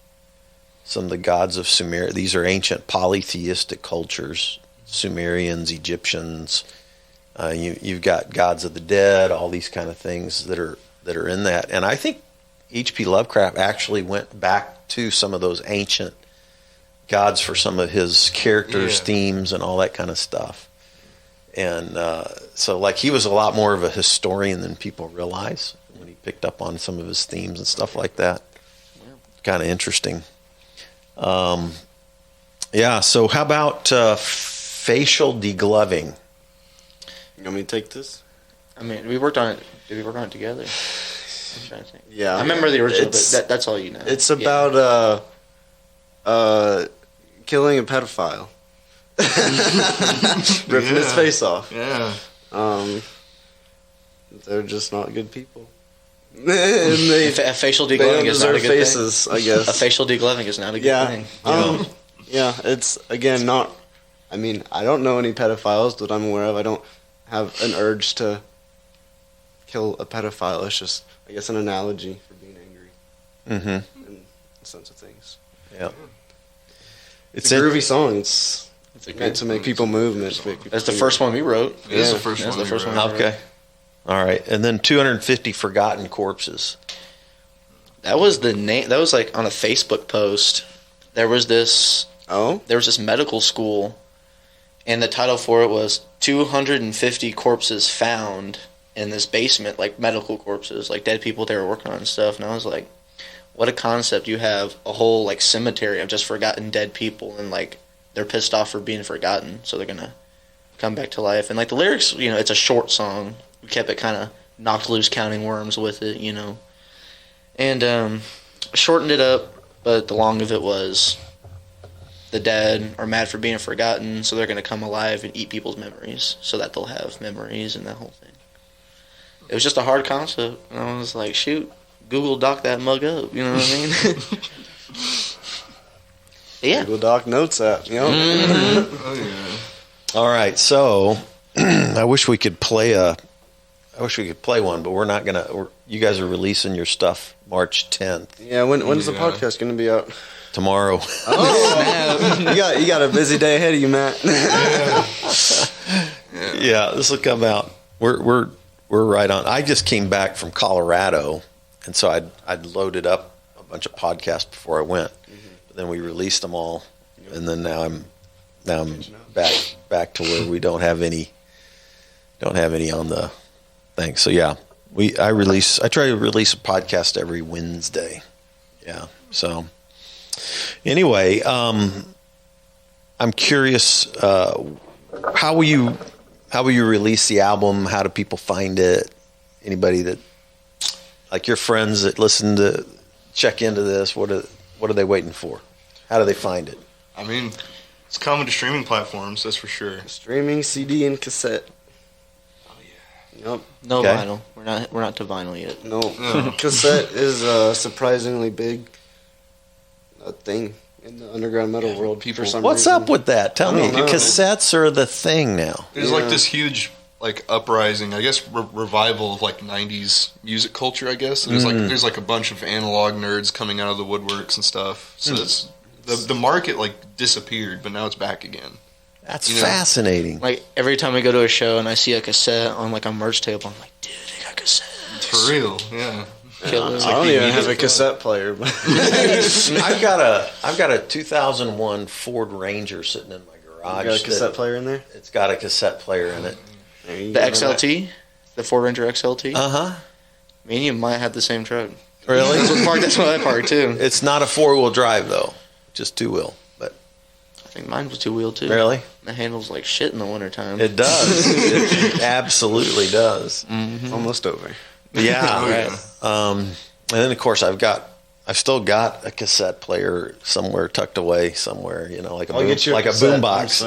some of the gods of Sumer, these are ancient polytheistic cultures: Sumerians, Egyptians. You've got gods of the dead, all these kind of things that are in that. And I think H.P. Lovecraft actually went back to some of those ancient gods for some of his characters, themes, and all that kind of stuff. And so, like, he was a lot more of a historian than people realize picked up on some of his themes and stuff like that. Kind of interesting. Yeah. So how about facial degloving? You want me to take this? I mean, we worked on it. Did we work on it together? I'm trying to think. Yeah. I remember the original, It's- but that's all you know. It's Yeah. about killing a pedophile. Ripping his Yeah. face off. Yeah. They're just not good people. And they, A facial they degloving don't is not a deserve good faces, I thing. guess. A facial degloving is not a good Yeah. thing. Yeah, it's, again, not... I mean, I don't know any pedophiles that I'm aware of. I don't have an urge to kill a pedophile. It's just, I guess, an analogy for being angry Mm-hmm. in the sense of things. Yeah. It's a groovy song. It's It's a meant good. to make people move. Meant to make people That's the think. first one we wrote. It is Yeah. the first That's one. the we first wrote. one. Okay. All right. And then 250 forgotten corpses. That was the name. That was like on a Facebook post. There was this Oh? medical school, and the title for it was 250 corpses found in this basement, like medical corpses, like dead people they were working on and stuff. And I was like, what a concept! You have a whole like cemetery of just forgotten dead people, and like they're pissed off for being forgotten, so they're gonna come back to life. And like the lyrics, you know, it's a short song. We kept it kind of knocked loose, counting worms with it, you know, and shortened it up. But the long of it was, the dead are mad for being forgotten, so they're gonna come alive and eat people's memories, so that they'll have memories and that whole thing. It was just a hard concept, and I was like, shoot, Google Doc that mug up, you know what I mean? Yeah. Google Doc Notes app, you know? Oh yeah. All right. So I wish we could play one, but we're not going to. You guys are releasing your stuff March 10th, Yeah, when's the Yeah. podcast going to be out? tomorrow. You got a busy day ahead of you, Matt. Yeah, this will come out. We're right on. I just came back from Colorado, and so I'd loaded up a bunch of podcasts before I went. But then we released them all, and then now I'm back to where we don't have any on the thing. So yeah, I try to release a podcast every Wednesday. Yeah. So anyway, I'm curious. How will you release the album? How do people find it? Anybody that, like your friends that check into this, what are they waiting for? How do they find it? I mean, it's common to streaming platforms, that's for sure. Streaming, CD, and cassette. Oh yeah. Yep. No Okay. vinyl. We're not to vinyl yet. No. No. Cassette is a surprisingly big thing in the underground metal world. people- For some What's reason. up with that? Tell I me. don't know. Cassettes are the thing now. There's Yeah. like this huge like uprising, I guess revival of like 90s music culture, I guess. There's like a bunch of analog nerds coming out of the woodworks and stuff. So it's the market like disappeared, but now it's back again. That's You know. fascinating. Like every time I go to a show and I see a cassette on like a merch table, I'm like, dude, they got cassettes. For real, yeah. Killer. I don't even have a cassette player, but I've got a 2001 Ford Ranger sitting in my garage. you got a cassette that- player in there. It's got a cassette player in it. There you The go. XLT, the Ford Ranger XLT. Uh-huh. Me and you might have the same truck. Really? That's what I parked too. It's not a 4-wheel drive though, just 2-wheel. But I think mine was 2-wheel too. really, The handles like shit in the wintertime. it does. It absolutely does. It's almost over. Yeah. Oh, yeah. And then of course I've still got a cassette player somewhere tucked away somewhere. You know, like a I'll get you like a cassette. boombox.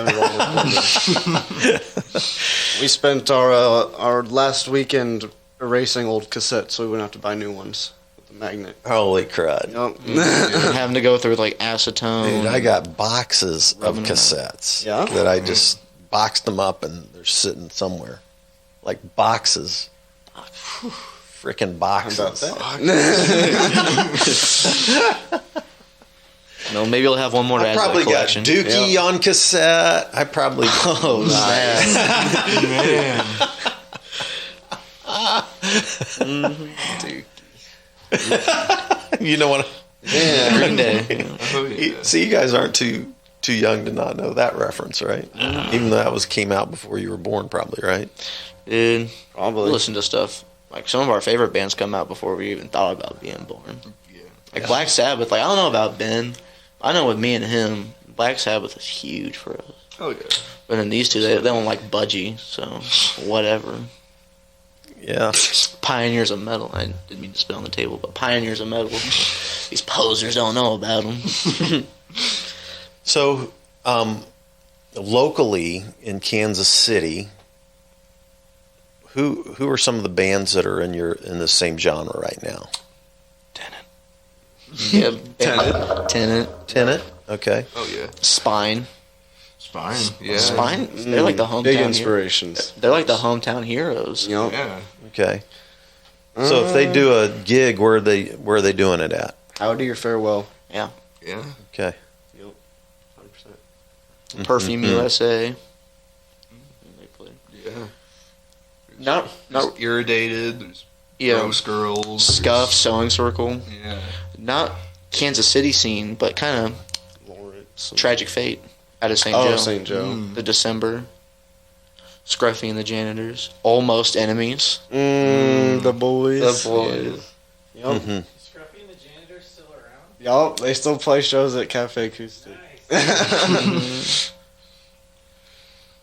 We spent our last weekend erasing old cassettes, so we wouldn't have to buy new ones with the magnet. Holy crud! Yep. Having to go through like acetone. Dude, I got boxes of Rubbing 'em out. cassettes Yeah? that I just boxed them up and they're sitting somewhere, like boxes. Freaking boxes. How about that? No, maybe you'll have one more to I add to probably the got collection. Dookie on cassette. I probably. Oh, Man. You know what? Yeah. Green Day. Oh, yeah. See, you guys aren't too young to not know that reference, right? Even though that came out before you were born, probably, right? Dude, we Probably. listen to stuff. like some of our favorite bands come out before we even thought about being born. Yeah. Like Black Sabbath. Like I don't know about Ben. I know with me and him, Black Sabbath is huge for us. Oh yeah. But then these two, they don't like budgie, so whatever. Yeah. Pioneers of metal. I didn't mean to spit on the table, but pioneers of metal. These posers don't know about them. So, locally in Kansas City, who are some of the bands that are in the same genre right now? Yeah, Tenet. Tenet. Okay. Oh yeah. Spine. Yeah. Spine. They're like the hometown. Big inspirations. They're like the hometown heroes. Yep. Yeah. Okay. So if they do a gig, where are they doing it at? How do your farewell? Yeah. Okay. 100%. Perfume USA. They play. Yeah. Not There's Irritated. There's yeah. Rose Girls. Scuff, Sewing Circle. Yeah. Not Kansas City scene, but kind of Lawrence. Tragic Fate out of St. Oh, Joe. St. Joe. The December. Scruffy and the Janitors. Almost Enemies. The boys. The Boys. Yep. Mm-hmm. Scruffy and the janitor's still around. Yup. They still play shows at Cafe Acoustic. Nice.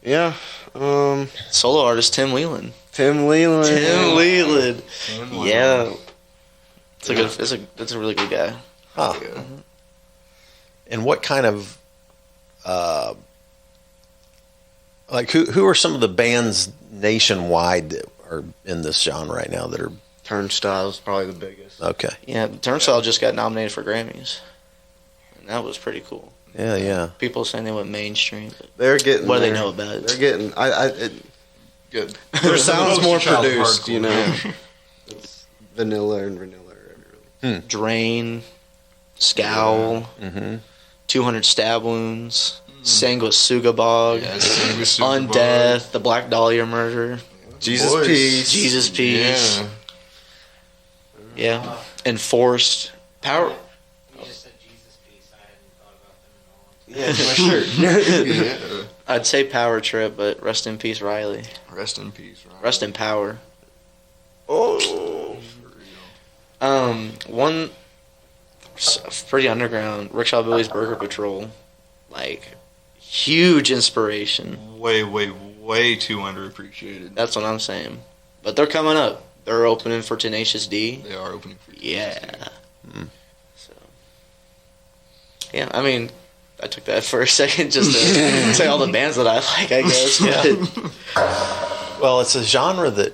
Yeah. Solo artist Tim Whelan. Tim Leland. Tim Leland. And Yeah. It's a good. It's a really good guy. Huh. Yeah. And what kind of like who are some of the bands nationwide that are in this genre right now that are Turnstile's probably the biggest. okay? Yeah, Turnstile just got nominated for Grammys, and that was pretty cool. Yeah, yeah. People saying they went mainstream. But They're getting. what do they there. know about it? They're getting. Good. Their sounds more Child produced, hardcore. you know. It's vanilla and vanilla. Drain, Scowl, Mm-hmm. 200 Stab Wounds, Sanguisuga Bog, Yeah, Sanguisuga Undeath, The Black Dahlia Murder, Jesus Boys. Peace. Jesus Peace, Yeah. yeah, Enforced, Power. You just said Jesus Peace. I hadn't thought about them in a long time. Yeah, it's my shirt. Yeah. I'd say Power Trip, but rest in peace, Riley. Rest in peace, Ryan. Rest in power. Oh. For real. One pretty underground, Rickshaw Billy's Burger Patrol, like huge inspiration. Way too underappreciated. That's what I'm saying. But they're coming up. They're opening for Tenacious D. They are opening for Yeah. So, yeah, I mean, I took that for a second just to say all the bands that I like, I guess. But Well, it's a genre that,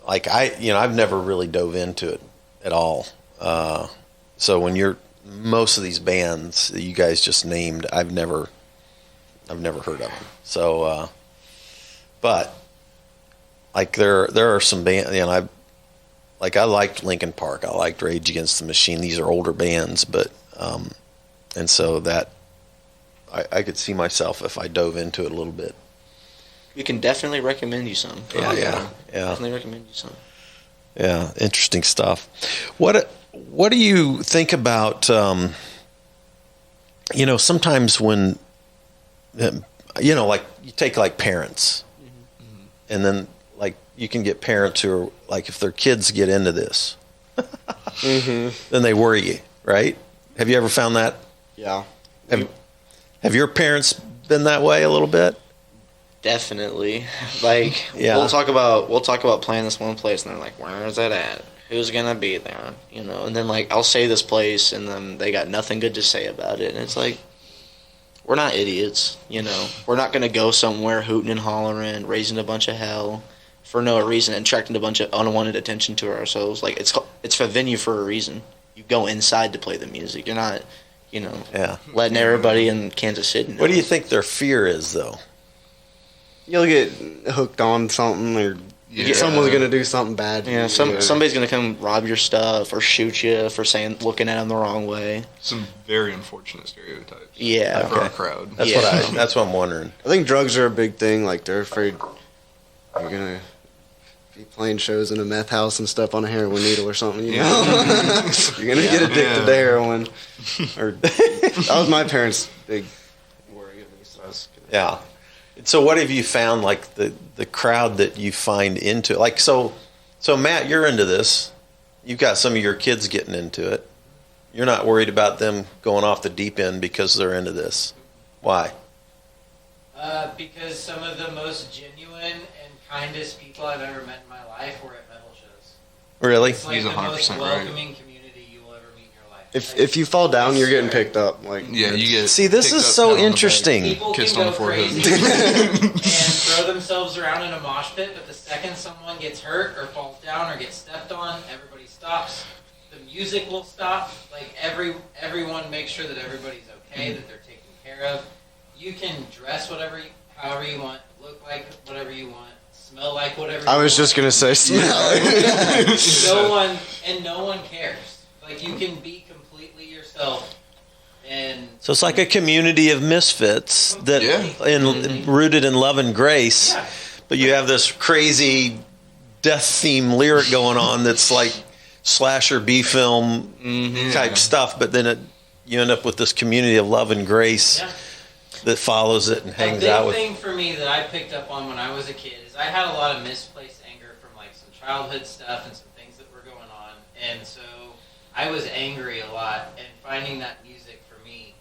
like I've never really dove into it at all. So when most of these bands that you guys just named, I've never heard of them. So, but like there are some bands, I liked Linkin Park. I liked Rage Against the Machine. These are older bands, but, and so that I could see myself if I dove into it a little bit. we can definitely recommend you some. Yeah. Definitely recommend you some. Yeah, interesting stuff. What do you think about? Sometimes when like you take like parents, and then like you can get parents who are like if their kids get into this, then they worry you, right? Have you ever found that? Yeah. Have your parents been that way a little bit? Definitely. Like Yeah. we'll talk about playing this one place and they're like, where is it at? Who's gonna be there? And then like I'll say this place and then they got nothing good to say about it. And it's like we're not idiots, We're not gonna go somewhere hooting and hollering, raising a bunch of hell for no reason and attracting a bunch of unwanted attention to ourselves. Like it's a venue for a reason. You go inside to play the music. You're not, Yeah. letting everybody in Kansas City know. What do you think their fear is, though? You'll get hooked on something, or Yeah. someone's gonna do something bad. to Yeah, you. somebody's gonna come rob your stuff or shoot you for looking at them the wrong way. Some very unfortunate stereotypes Yeah, for our crowd. That's Yeah. that's what I'm wondering. I think drugs are a big thing. Like they're afraid you're gonna be playing shows in a meth house and step on a heroin needle or something. You're gonna get addicted to heroin. Or that was my parents' big worry of me. So I was Yeah. So what have you found, like the crowd that you find into it? Like, so Matt, you're into this. You've got some of your kids getting into it. You're not worried about them going off the deep end because they're into this. Why? Because some of the most genuine and kindest people I've ever met in my life were at metal shows. Really? It's like He's the 100% most right. welcoming community you will ever meet in your life. If you fall down, you're getting picked up. Like, Yeah, you get. See, this picked is up, so pat on the back. interesting. People Kissed can on go the forehead. crazy and throw themselves around in a mosh pit, but the second someone gets hurt or falls down or gets stepped on, everybody stops. The music will stop. Like everyone makes sure that everybody's okay, that they're taken care of. You can dress however you want, look like whatever you want, smell like whatever. I you was want. just gonna say, smell. no one cares. Like you can be completely yourself, and So it's like a community of misfits that Yeah. rooted in love and grace. yeah. But you have this crazy death theme lyric going on that's like slasher B film type stuff. But then you end up with this community of love and grace Yeah. that follows it and hangs out A big with. thing for me that I picked up on when I was a kid is I had a lot of misplaced anger from like some childhood stuff and some things that were going on, and so I was angry a lot. And finding that music for me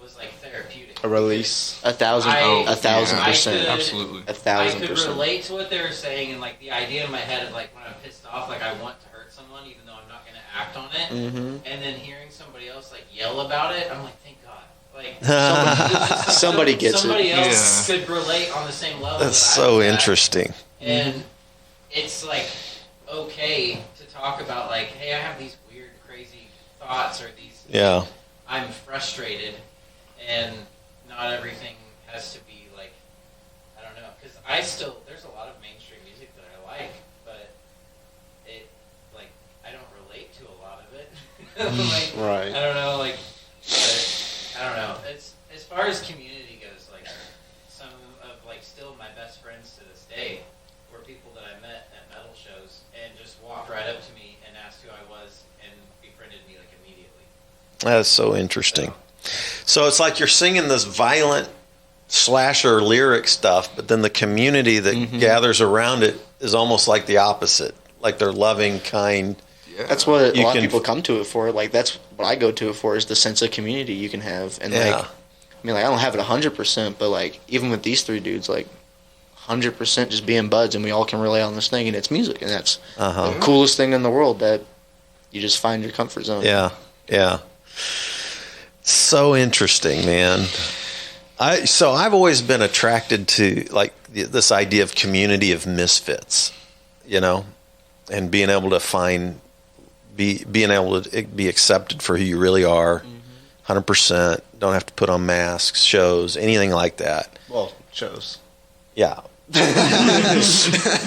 was like therapeutic. A release. 1,000%. I- 1,000%. Absolutely. A I could 1,000%. relate to what they were saying, and like the idea in my head of like when I'm pissed off, like I want to hurt someone even though I'm not going to act on it. Mm-hmm. And then hearing somebody else like yell about it, I'm like, thank God. Like Somebody gets it. somebody else could relate on the same level. That's that I so was at. interesting. And it's like okay to talk about like, hey, I have these weird, crazy thoughts or these. Yeah. I'm frustrated, and not everything has to be like, I don't know, because there's a lot of mainstream music that I like, but it, like, I don't relate to a lot of it. Like, Right. I don't know, like, but, I don't know. It's, as far as community goes, like, some of, like, still my best friends to this day were people that I met at metal shows and just walked right up to me and asked who I was and befriended me, like, immediately. That's so interesting. So it's like you're singing this violent slasher lyric stuff, but then the community that gathers around it is almost like the opposite. Like they're loving, kind. Yeah. That's what a You lot can- of people come to it for. Like, that's what I go to it for, is the sense of community you can have. And, Yeah. like, I mean, like, I don't have it 100%, but, like, even with these three dudes, like, 100% just being buds, and we all can relate on this thing, and it's music. And that's Uh-huh. the coolest thing in the world, that you just find your comfort zone. Yeah. Yeah. So interesting, man. I've always been attracted to like this idea of community of misfits, you know, and being able to being able to be accepted for who you really are, 100%. Don't have to put on masks, shows, anything like that. Well, shows. Yeah,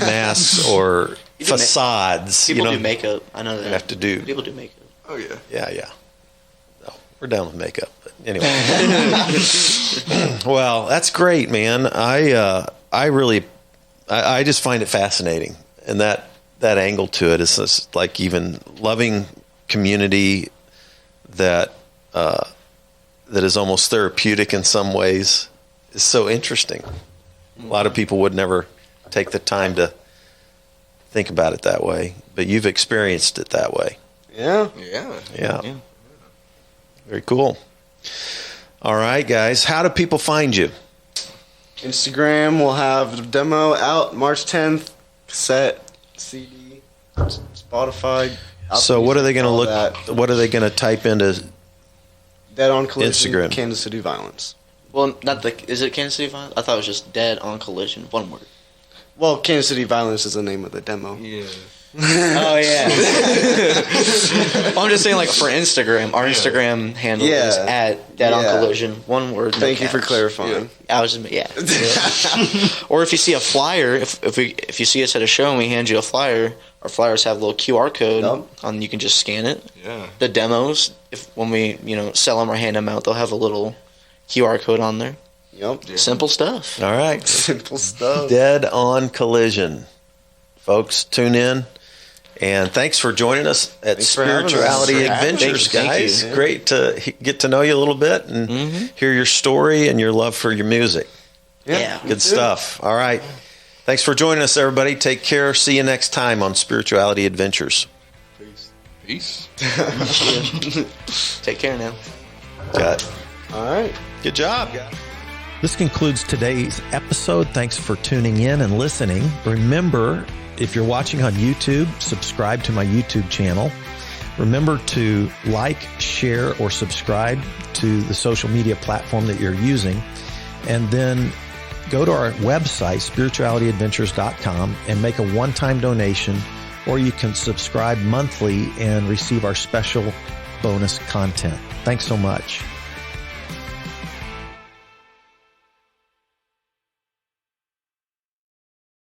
masks or People ma- facades. People you know, do makeup. I know that. you have to do. People do makeup. Oh yeah. Yeah. No, we're down with makeup. But anyway. Well, that's great, man. I just find it fascinating. And that angle to it is just like even loving community that is almost therapeutic in some ways is so interesting. A lot of people would never take the time to think about it that way, but you've experienced it that way. Yeah. Yeah. Yeah. Very cool. All right, guys. How do people find you? Instagram will have the demo out March 10th. Cassette, CD, Spotify. So what are they going to all look? that. What are they going to type into? Dead on Collision. Instagram. Kansas City Violence. Well, is it Kansas City Violence? I thought it was just Dead on Collision. One word. Well, Kansas City Violence is the name of the demo. Yeah. Oh, yeah. I'm just saying, like, for Instagram, our Instagram handle is at Dead on Yeah. Collision. One word. no Thank you for caps. clarifying. I was just, yeah. Or if you see a flyer, if you see us at a show and we hand you a flyer, our flyers have a little QR code Yep. on. You can just scan it. Yeah. The demos, when we sell them or hand them out, they'll have a little QR code on there. Yep. Simple stuff. All right. Simple stuff. Dead on Collision. Folks, tune in. And thanks for joining us at Thanks for having us. Spirituality Thanks for having me. Adventures, Thank you. guys. Yeah. Great to get to know you a little bit and hear your story and your love for your music. Yeah. Good stuff. All right. Thanks for joining us, everybody. Take care. See you next time on Spirituality Adventures. Peace. Take care now. Got it. All right. Good job, guys. This concludes today's episode. Thanks for tuning in and listening. Remember, if you're watching on YouTube, subscribe to my YouTube channel. Remember to like, share, or subscribe to the social media platform that you're using. And then go to our website, spiritualityadventures.com, and make a one-time donation, or you can subscribe monthly and receive our special bonus content. Thanks so much.